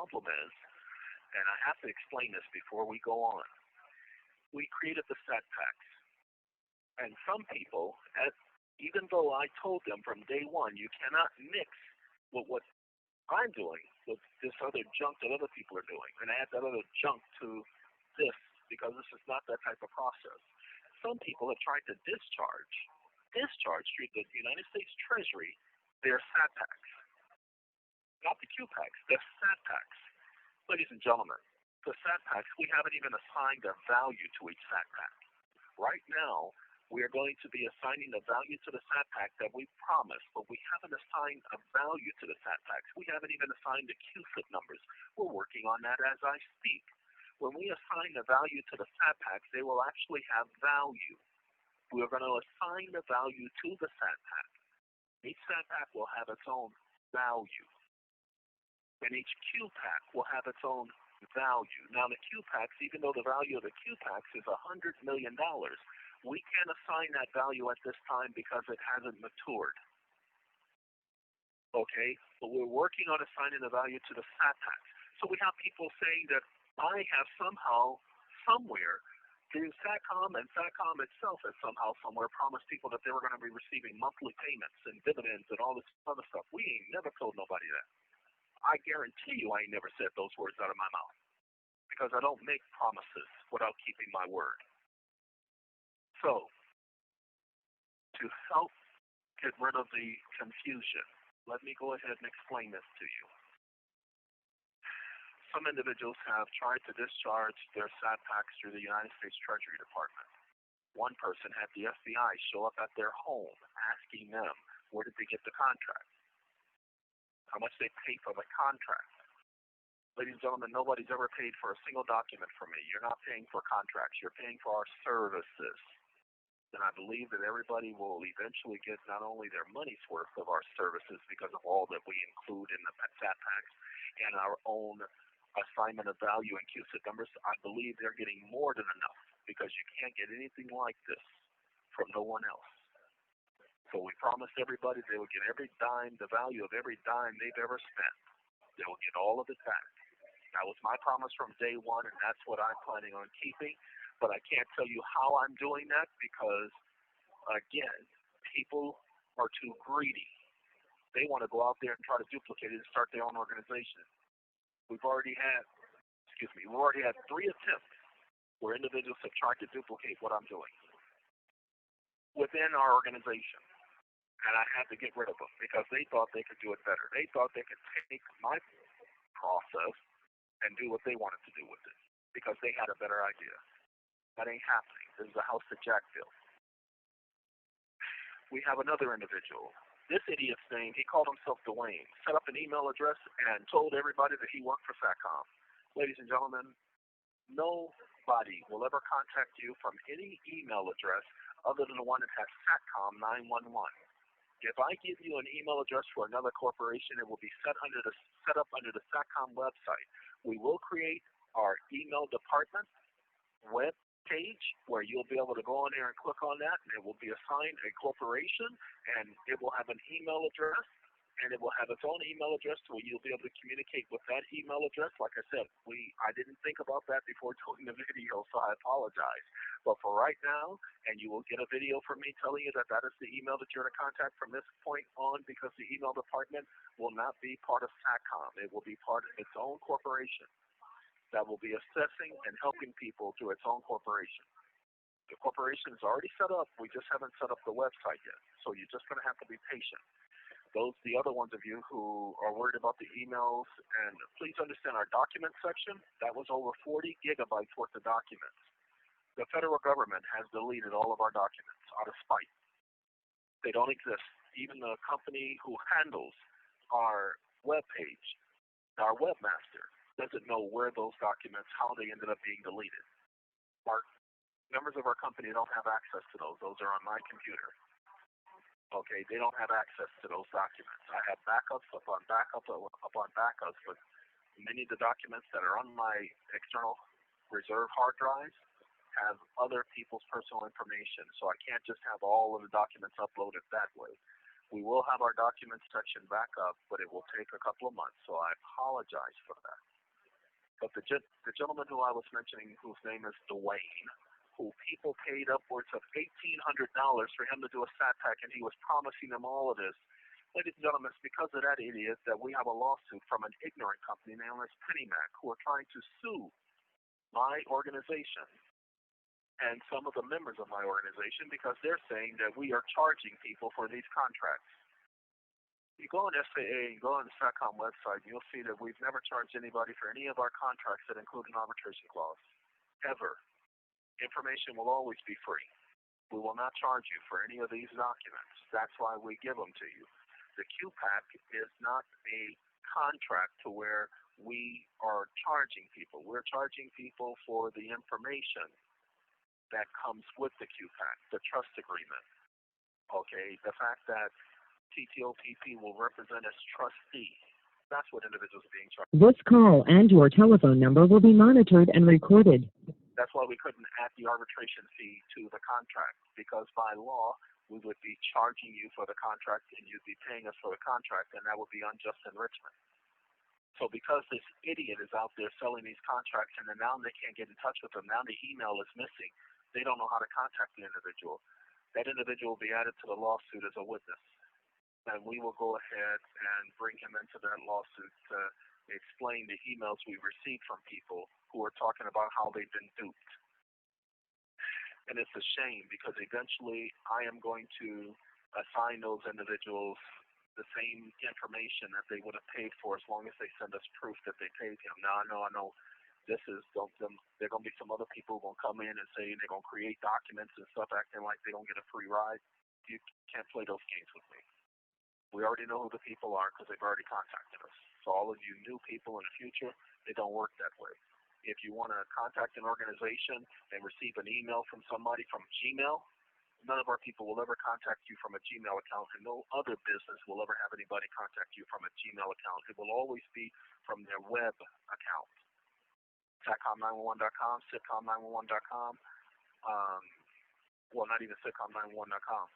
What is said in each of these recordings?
problem is, and I have to explain this before we go on, we created the SAT packs. And some people, even though I told them from day one, you cannot mix with what I'm doing with this other junk that other people are doing, and add that other junk to this, because this is not that type of process. Some people have tried to discharge through the United States Treasury their SAT packs. Not the Q packs, the SAT packs. Ladies and gentlemen, the SAT packs, we haven't even assigned a value to each SAT pack. Right now, we are going to be assigning the value to the SAT pack that we promised, but we haven't assigned a value to the SAT packs. We haven't even assigned the QFIT numbers. We're working on that as I speak. When we assign the value to the SAT packs, they will actually have value. We are going to assign the value to the SAT pack. Each SAT pack will have its own value, and each Q pack will have its own value. Now, the Q packs, even though the value of the Q packs is $100 million, we can't assign that value at this time because it hasn't matured. Okay? But we're working on assigning the value to the SAT packs. So we have people saying that I have somehow, somewhere, through SATCOM, and SATCOM itself has somehow, somewhere, promised people that they were going to be receiving monthly payments and dividends and all this other stuff. We ain't never told nobody that. I guarantee you I ain't never said those words out of my mouth, because I don't make promises without keeping my word. So, to help get rid of the confusion, let me go ahead and explain this to you. Some individuals have tried to discharge their SAT packs through the United States Treasury Department. One person had the FBI show up at their home asking them, where did they get the contract? How much they paid for the contract? Ladies and gentlemen, nobody's ever paid for a single document from me. You're not paying for contracts. You're paying for our services. And I believe that everybody will eventually get not only their money's worth of our services because of all that we include in the SAT packs and our own assignment of value and QFIT numbers. I believe they're getting more than enough, because you can't get anything like this from no one else. So we promised everybody they would get every dime, the value of every dime they've ever spent. They will get all of it back. That was my promise from day one, and that's what I'm planning on keeping. But I can't tell you how I'm doing that because, again, people are too greedy. They want to go out there and try to duplicate it and start their own organization. We've already had 3 attempts where individuals have tried to duplicate what I'm doing within our organization. And I had to get rid of them because they thought they could do it better. They thought they could take my process and do what they wanted to do with it because they had a better idea. That ain't happening. This is a house that Jack built. We have another individual. This idiot's name, he called himself Dwayne, set up an email address and told everybody that he worked for SATCOM. Ladies and gentlemen, nobody will ever contact you from any email address other than the one that has SATCOM 911. If I give you an email address for another corporation, it will be set up under the SATCOM website. We will create our email department web page where you'll be able to go on there and click on that, and it will be assigned a corporation, and it will have an email address, and it will have its own email address where you'll be able to communicate with that email address. Like I said, I didn't think about that before doing the video, so I apologize. But for right now, and you will get a video from me telling you that that is the email that you're to contact from this point on, because the email department will not be part of SATCOM. It will be part of its own corporation that will be assessing and helping people through its own corporation. The corporation is already set up. We just haven't set up the website yet. So you're just going to have to be patient. The other ones of you who are worried about the emails, and please understand our document section, that was over 40 gigabytes worth of documents. The federal government has deleted all of our documents out of spite. They don't exist. Even the company who handles our web page, our webmaster, doesn't know where those documents, how they ended up being deleted. Members of our company don't have access to those. Those are on my computer. Okay, they don't have access to those documents. I have backups upon backups upon backups, but many of the documents that are on my external reserve hard drives have other people's personal information, so I can't just have all of the documents uploaded that way. We will have our documents section back up, but it will take a couple of months, so I apologize for that. But the gentleman who I was mentioning, whose name is Dwayne, who people paid upwards of $1,800 for him to do a sat pack, and he was promising them all of this. Ladies and gentlemen, it's because of that idiot that we have a lawsuit from an ignorant company known as PennyMac, who are trying to sue my organization and some of the members of my organization because they're saying that we are charging people for these contracts. You go on SAA and go on the SATCOM website, and you'll see that we've never charged anybody for any of our contracts that include an arbitration clause, ever. Information will always be free. We will not charge you for any of these documents. That's why we give them to you. The QPAC is not a contract to where we are charging people. We're charging people for the information that comes with the QPAC, the trust agreement. Okay, the fact that TTOPP will represent as trustee. That's what individuals are being charged. This call and your telephone number will be monitored and recorded. That's why we couldn't add the arbitration fee to the contract, because by law, we would be charging you for the contract and you'd be paying us for the contract, and that would be unjust enrichment. So because this idiot is out there selling these contracts and then now they can't get in touch with them, now the email is missing, they don't know how to contact the individual. That individual will be added to the lawsuit as a witness. And we will go ahead and bring him into that lawsuit to explain the emails we received from people who are talking about how they've been duped. And it's a shame because eventually I am going to assign those individuals the same information that they would have paid for as long as they send us proof that they paid him. Now, I know this is, there are going to be some other people who are going to come in and say they're going to create documents and stuff acting like they don't get a free ride. You can't play those games with me. We already know who the people are because they've already contacted us. So all of you new people in the future, it don't work that way. If you want to contact an organization and receive an email from somebody from Gmail, none of our people will ever contact you from a Gmail account, and no other business will ever have anybody contact you from a Gmail account. It will always be from their web account. Satcom911.com, sitcom911.com, well, not even sitcom911.com.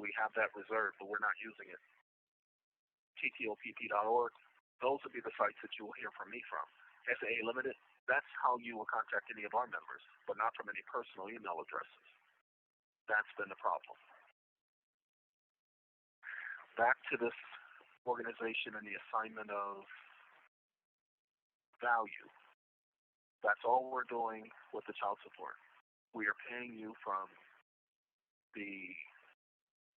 We have that reserved, but we're not using it. TTOPP.org, those will be the sites that you will hear from me from. SAA Limited, that's how you will contact any of our members, but not from any personal email addresses. That's been the problem. Back to this organization and the assignment of value. That's all we're doing with the child support. We are paying you from the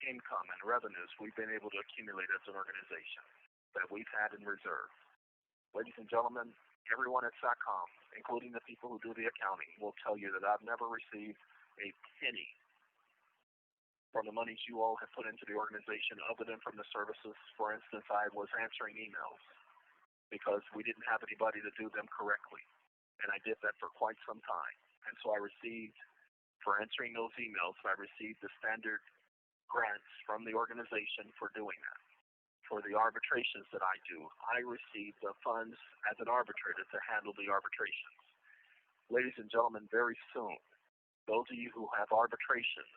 income and revenues we've been able to accumulate as an organization that we've had in reserve. Ladies and gentlemen, everyone at SATCOM, including the people who do the accounting, will tell you that I've never received a penny from the monies you all have put into the organization other than from the services. For instance, I was answering emails because we didn't have anybody to do them correctly. And I did that for quite some time. And so I received, for answering those emails, I received the standard grants from the organization for doing that. For the arbitrations that I do, I receive the funds as an arbitrator to handle the arbitrations. Ladies and gentlemen, very soon, those of you who have arbitrations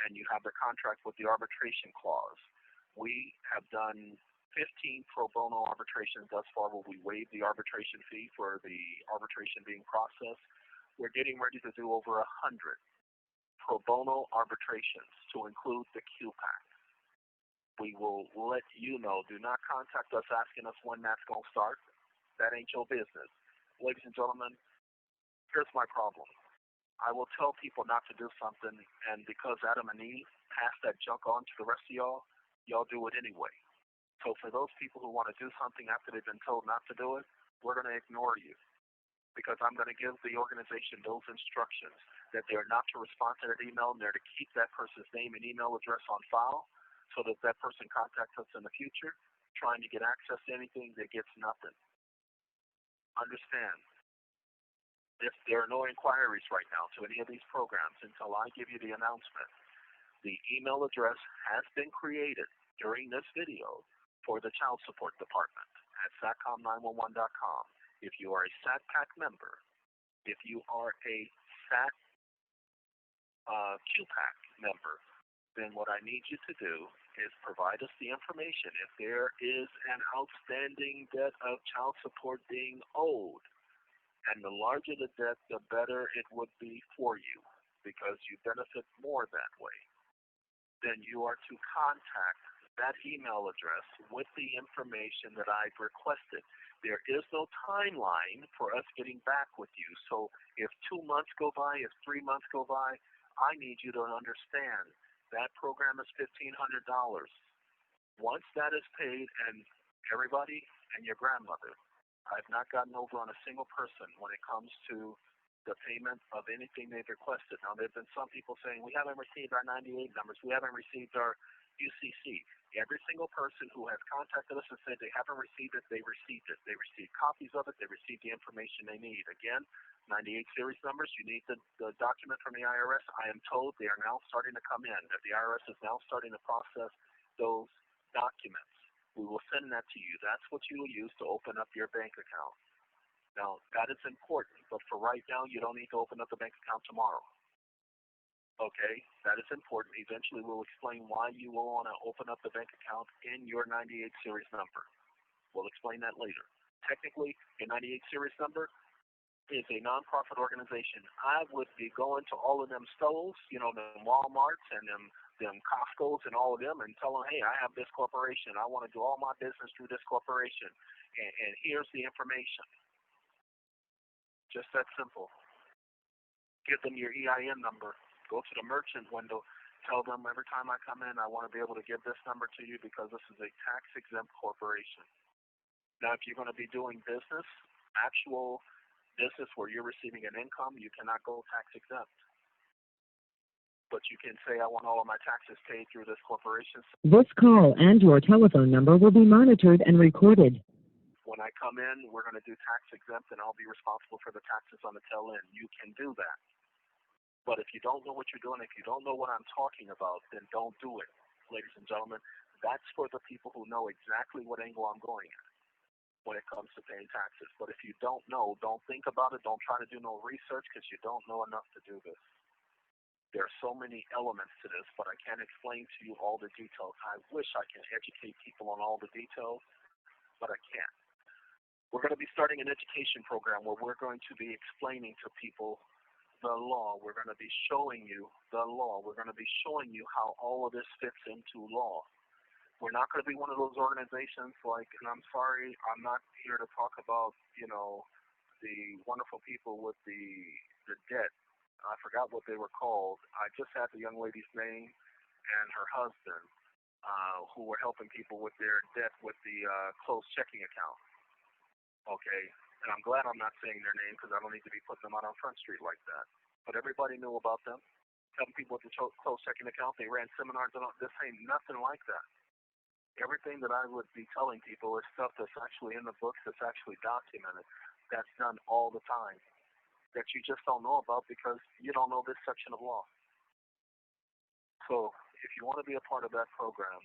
and you have the contract with the arbitration clause, we have done 15 pro bono arbitrations thus far where we waived the arbitration fee for the arbitration being processed. We're getting ready to do over 100 pro bono arbitrations to include the QPAC. We will let you know. Do not contact us asking us when that's going to start. That ain't your business. Ladies and gentlemen, here's my problem. I will tell people not to do something, and because Adam and Eve passed that junk on to the rest of y'all do it anyway. So for those people who want to do something after they've been told not to do it, we're going to ignore you because I'm going to give the organization those instructions that they're not to respond to that email and they're to keep that person's name and email address on file so that that person contacts us in the future trying to get access to anything that gets nothing. Understand, if there are no inquiries right now to any of these programs until I give you the announcement, the email address has been created during this video for the child support department at satcom911.com. If you are a SATPAC member, if you are a SAT QPAC member, then what I need you to do is provide us the information. If there is an outstanding debt of child support being owed, and the larger the debt, the better it would be for you because you benefit more that way, then you are to contact that email address with the information that I've requested. There is no timeline for us getting back with you. So if 2 months go by, if 3 months go by, I need you to understand that program is $1,500. Once that is paid, and everybody and your grandmother, I've not gotten over on a single person when it comes to the payment of anything they've requested. Now, there have been some people saying, we haven't received our 98 numbers, we haven't received our UCC. Every single person who has contacted us and said they haven't received it, they received it. They received copies of it, they received the information they need. Again, 98 series numbers, you need the document from the IRS. I am told they are now starting to come in, that the IRS is now starting to process those documents. We will send that to you. That's what you will use to open up your bank account. Now, that is important, but for right now, you don't need to open up the bank account tomorrow. Okay, that is important. Eventually, we'll explain why you will want to open up the bank account in your 98 series number. We'll explain that later. Technically, your 98 series number is a nonprofit organization. I would be going to all of them stores, them Walmarts and them Costco's and all of them, and tell them, hey, I have this corporation. I want to do all my business through this corporation, and here's the information. Just that simple. Give them your EIN number. Go to the merchant window. Tell them every time I come in, I want to be able to give this number to you because this is a tax-exempt corporation. Now, if you're going to be doing business, actual business where you're receiving an income, you cannot go tax-exempt. But you can say, I want all of my taxes paid through this corporation. This call and your telephone number will be monitored and recorded. When I come in, we're going to do tax-exempt, and I'll be responsible for the taxes on the tail end. You can do that. But if you don't know what you're doing, if you don't know what I'm talking about, then don't do it, ladies and gentlemen. That's for the people who know exactly what angle I'm going at when it comes to paying taxes. But if you don't know, don't think about it. Don't try to do no research because you don't know enough to do this. There are so many elements to this, but I can't explain to you all the details. I wish I can educate people on all the details, but I can't. We're going to be starting an education program where we're going to be explaining to people the law. We're going to be showing you the law. We're going to be showing you how all of this fits into law. We're not going to be one of those organizations like, and I'm sorry, I'm not here to talk about, the wonderful people with the debt. I forgot what they were called. I just had the young lady's name and her husband who were helping people with their debt with the closed checking account. Okay, and I'm glad I'm not saying their name because I don't need to be putting them out on Front Street like that. But everybody knew about them. Helping people with the closed checking account, they ran seminars on this. Ain't nothing like that. Everything that I would be telling people is stuff that's actually in the books, that's actually documented, that's done all the time, that you just don't know about because you don't know this section of law. So if you want to be a part of that program,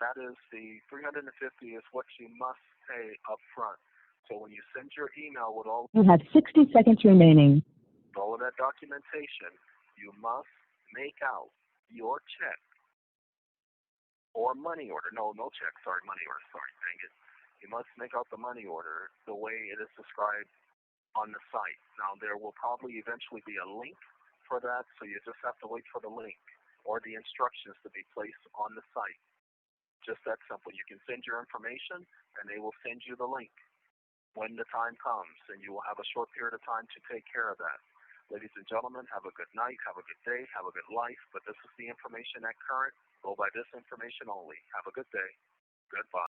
that is the $350 is what you must pay up front. So when you send your email with all You have 60 seconds remaining. All of that documentation, you must make out your check or money order. No check, sorry, money order, sorry, dang it. You must make out the money order the way it is described on the site. Now, there will probably eventually be a link for that, so you just have to wait for the link or the instructions to be placed on the site. Just that simple. You can send your information, and they will send you the link when the time comes, and you will have a short period of time to take care of that. Ladies and gentlemen, have a good night, have a good day, have a good life, but this is the information at current. Go by this information only. Have a good day. Goodbye.